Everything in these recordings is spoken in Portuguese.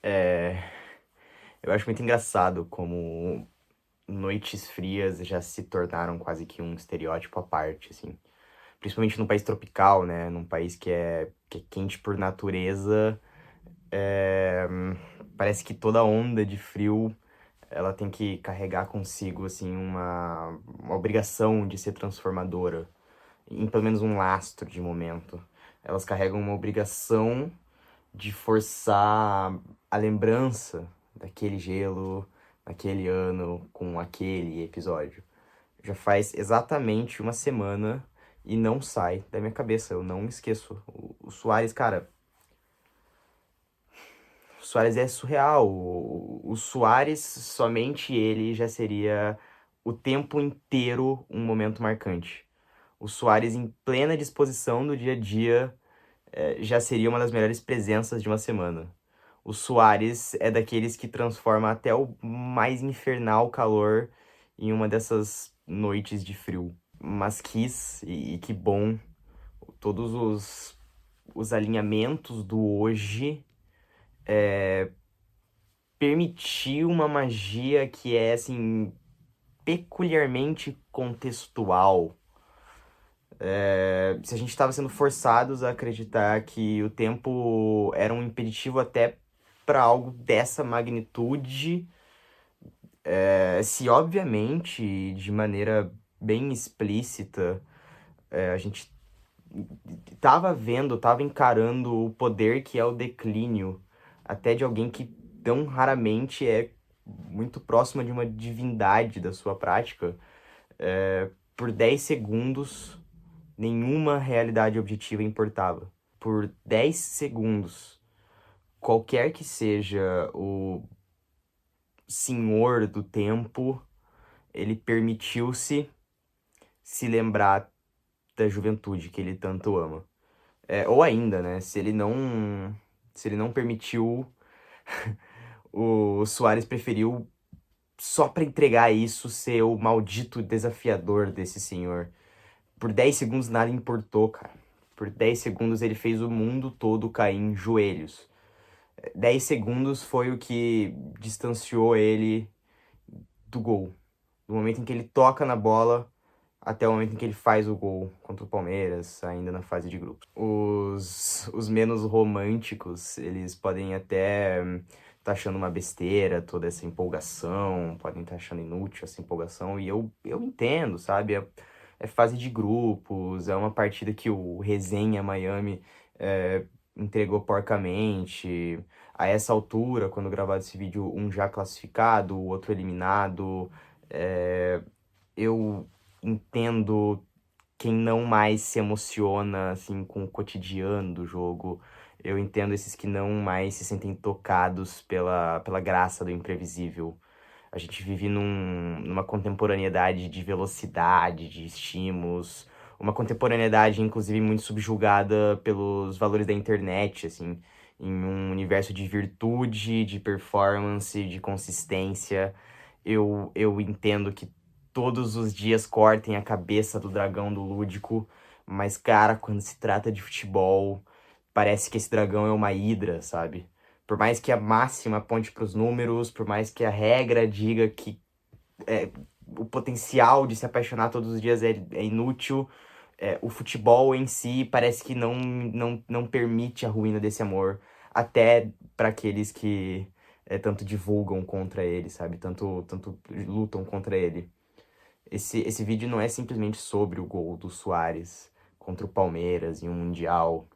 É, eu acho muito engraçado como noites frias já se tornaram quase que um estereótipo à parte, assim. Principalmente num país tropical, né? Num país que é quente por natureza. é, Parece que toda onda de frio ela tem que carregar consigo, assim, uma obrigação de ser transformadora. Em pelo menos um lastro de momento. Elas carregam uma obrigação de forçar a lembrança daquele gelo, naquele ano, com aquele episódio. Já faz exatamente uma semana e não sai da minha cabeça, eu não esqueço. O Suárez, cara, o Suárez é surreal. O Suárez, somente ele já seria o tempo inteiro um momento marcante. O Suárez em plena disposição do dia a dia já seria uma das melhores presenças de uma semana. O Suárez é daqueles que transforma até o mais infernal calor em uma dessas noites de frio. Mas e que bom, todos os alinhamentos do hoje permitiu uma magia que é, assim, peculiarmente contextual. Se a gente estava sendo forçados a acreditar que o tempo era um impeditivo até para algo dessa magnitude, se obviamente, de maneira bem explícita, a gente tava encarando o poder que é o declínio, até de alguém que tão raramente é muito próxima de uma divindade da sua prática, por 10 segundos, nenhuma realidade objetiva importava. Por 10 segundos, qualquer que seja o senhor do tempo, ele permitiu-se se lembrar da juventude que ele tanto ama. Ou ainda, né? Se ele não permitiu, o Suárez preferiu só pra entregar isso ser o maldito desafiador desse senhor. Por 10 segundos nada importou, cara. Por 10 segundos ele fez o mundo todo cair em joelhos. 10 segundos foi o que distanciou ele do gol. Do momento em que ele toca na bola até o momento em que ele faz o gol contra o Palmeiras, ainda na fase de grupos. Os menos românticos, eles podem até tá achando uma besteira toda essa empolgação, podem estar achando inútil essa empolgação, e eu entendo, sabe? É fase de grupos, é uma partida que o Resenha Miami entregou porcamente. A essa altura, quando gravado esse vídeo, um já classificado, o outro eliminado. Eu entendo quem não mais se emociona assim com o cotidiano do jogo. Eu entendo esses que não mais se sentem tocados pela graça do imprevisível. A gente vive numa contemporaneidade de velocidade, de estímulos, uma contemporaneidade, inclusive, muito subjugada pelos valores da internet, assim, em um universo de virtude, de performance, de consistência. Eu entendo que todos os dias cortem a cabeça do dragão do lúdico, mas, cara, quando se trata de futebol, parece que esse dragão é uma hidra, sabe? Por mais que a máxima aponte para os números, por mais que a regra diga que o potencial de se apaixonar todos os dias é inútil, o futebol em si parece que não permite a ruína desse amor, até para aqueles que tanto divulgam contra ele, sabe? Tanto lutam contra ele. Esse vídeo não é simplesmente sobre o gol do Suárez contra o Palmeiras em um Mundial.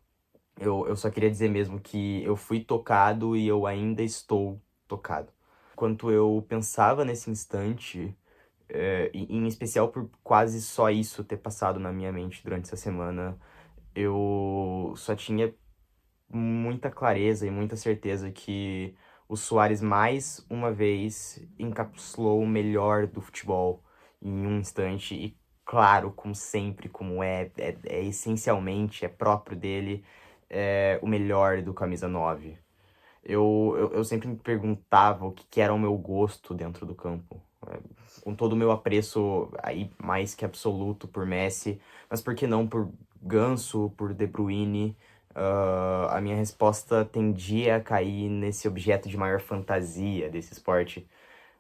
Eu só queria dizer mesmo que eu fui tocado e eu ainda estou tocado. Enquanto eu pensava nesse instante, em especial por quase só isso ter passado na minha mente durante essa semana, eu só tinha muita clareza e muita certeza que o Suárez mais uma vez encapsulou o melhor do futebol em um instante e claro, como sempre, como é essencialmente, é próprio dele, o melhor do camisa 9. Eu sempre me perguntava o que era o meu gosto dentro do campo. Com todo o meu apreço aí mais que absoluto por Messi, mas por que não por Ganso, por De Bruyne, A minha resposta tendia a cair nesse objeto de maior fantasia desse esporte.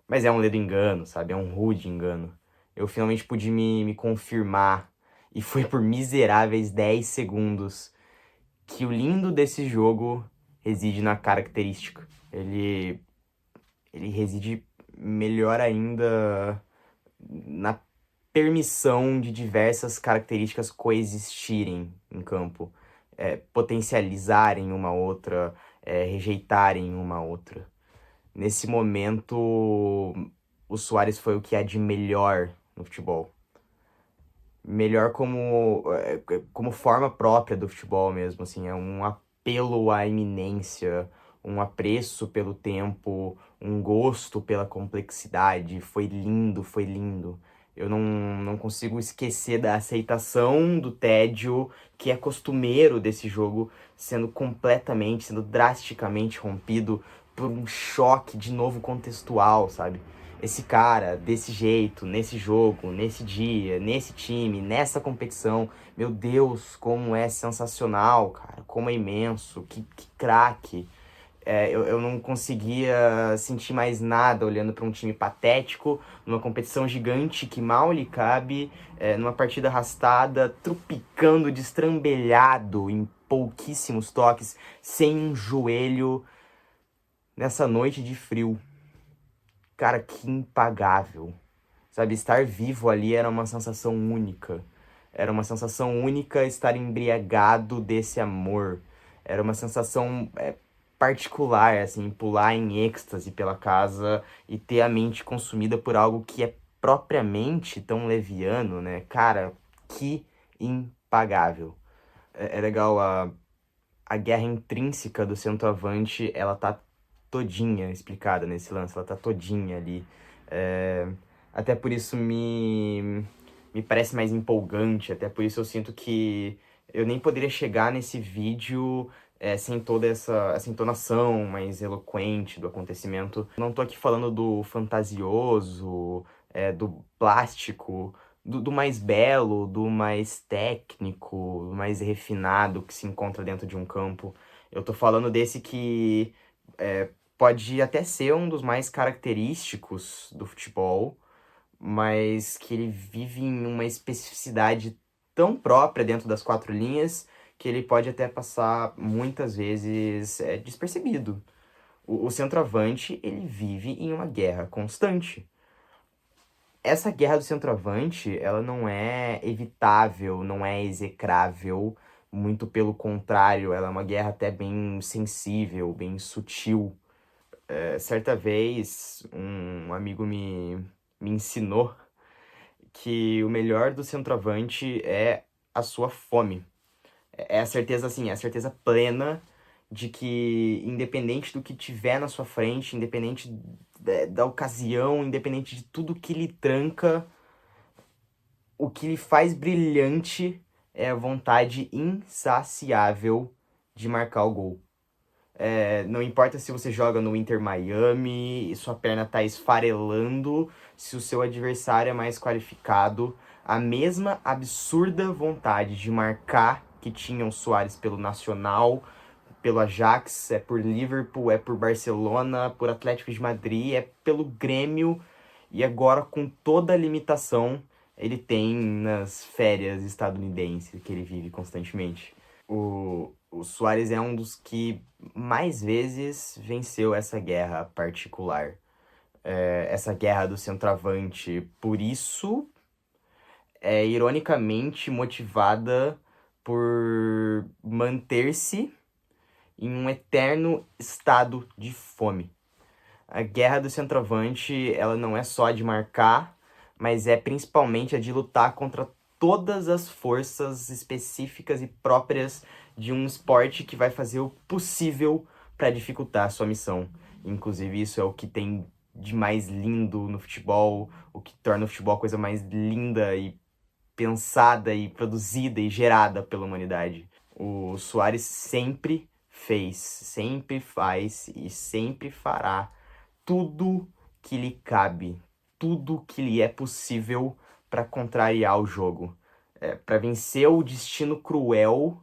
Mas é um ledo engano, sabe? É um rude engano. Eu finalmente pude me confirmar, e foi por miseráveis 10 segundos, que o lindo desse jogo reside na característica. Ele reside melhor ainda na permissão de diversas características coexistirem em campo, potencializarem uma outra, rejeitarem uma outra. Nesse momento, o Suárez foi o que há de melhor no futebol. Melhor como forma própria do futebol mesmo, assim, é um apelo à iminência, um apreço pelo tempo, um gosto pela complexidade. Foi lindo, foi lindo. Eu não consigo esquecer da aceitação do tédio que é costumeiro desse jogo, sendo drasticamente rompido por um choque de novo contextual, sabe? Esse cara, desse jeito, nesse jogo, nesse dia, nesse time, nessa competição. Meu Deus, como é sensacional, cara. Como é imenso. Que craque. Eu não conseguia sentir mais nada olhando para um time patético, numa competição gigante que mal lhe cabe, numa partida arrastada, trupicando, destrambelhado em pouquíssimos toques, sem um joelho, nessa noite de frio. Cara, que impagável. Sabe, estar vivo ali era uma sensação única. Era uma sensação única estar embriagado desse amor. Era uma sensação particular, assim, pular em êxtase pela casa e ter a mente consumida por algo que é propriamente tão leviano, né? Cara, que impagável. É legal a guerra intrínseca do centroavante, ela tá todinha explicada nesse lance, ela tá todinha ali. É, Até por isso me parece mais empolgante, até por isso eu sinto que eu nem poderia chegar nesse vídeo sem toda essa entonação mais eloquente do acontecimento. Não tô aqui falando do fantasioso, do plástico, do mais belo, do mais técnico, do mais refinado que se encontra dentro de um campo. Eu tô falando desse que pode até ser um dos mais característicos do futebol, mas que ele vive em uma especificidade tão própria dentro das quatro linhas que ele pode até passar muitas vezes despercebido. O centroavante, ele vive em uma guerra constante. Essa guerra do centroavante, ela não é evitável, não é execrável, muito pelo contrário, ela é uma guerra até bem sensível, bem sutil. Certa vez, um amigo me ensinou que o melhor do centroavante é a sua fome. É a certeza, assim, é a certeza plena de que, independente do que tiver na sua frente, independente da ocasião, independente de tudo que lhe tranca, o que lhe faz brilhante é a vontade insaciável de marcar o gol. Não importa se você joga no Inter Miami e sua perna tá esfarelando, se o seu adversário é mais qualificado, a mesma absurda vontade de marcar que tinha o Suárez pelo Nacional, pelo Ajax, é por Liverpool, é por Barcelona, por Atlético de Madrid, é pelo Grêmio e agora com toda a limitação ele tem nas férias estadunidenses que ele vive constantemente. O Suárez é um dos que mais vezes venceu essa guerra particular, essa guerra do centroavante. Por isso, é ironicamente motivada por manter-se em um eterno estado de fome. A guerra do centroavante, ela não é só de marcar, mas é principalmente a de lutar contra todas as forças específicas e próprias de um esporte que vai fazer o possível para dificultar a sua missão. Inclusive, isso é o que tem de mais lindo no futebol, o que torna o futebol a coisa mais linda e pensada e produzida e gerada pela humanidade. O Suárez sempre fez, sempre faz e sempre fará tudo que lhe cabe, tudo que lhe é possível para contrariar o jogo, para vencer o destino cruel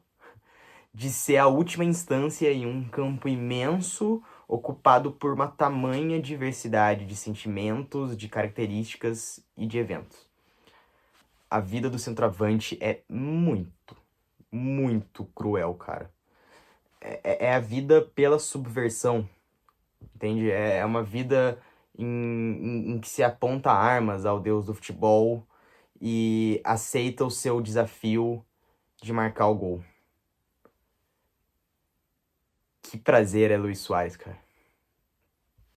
de ser a última instância em um campo imenso, ocupado por uma tamanha diversidade de sentimentos, de características e de eventos. A vida do centroavante é muito, muito cruel, cara. É a vida pela subversão, entende? É uma vida em que se aponta armas ao deus do futebol e aceita o seu desafio de marcar o gol. Que prazer é Luis Suárez, cara.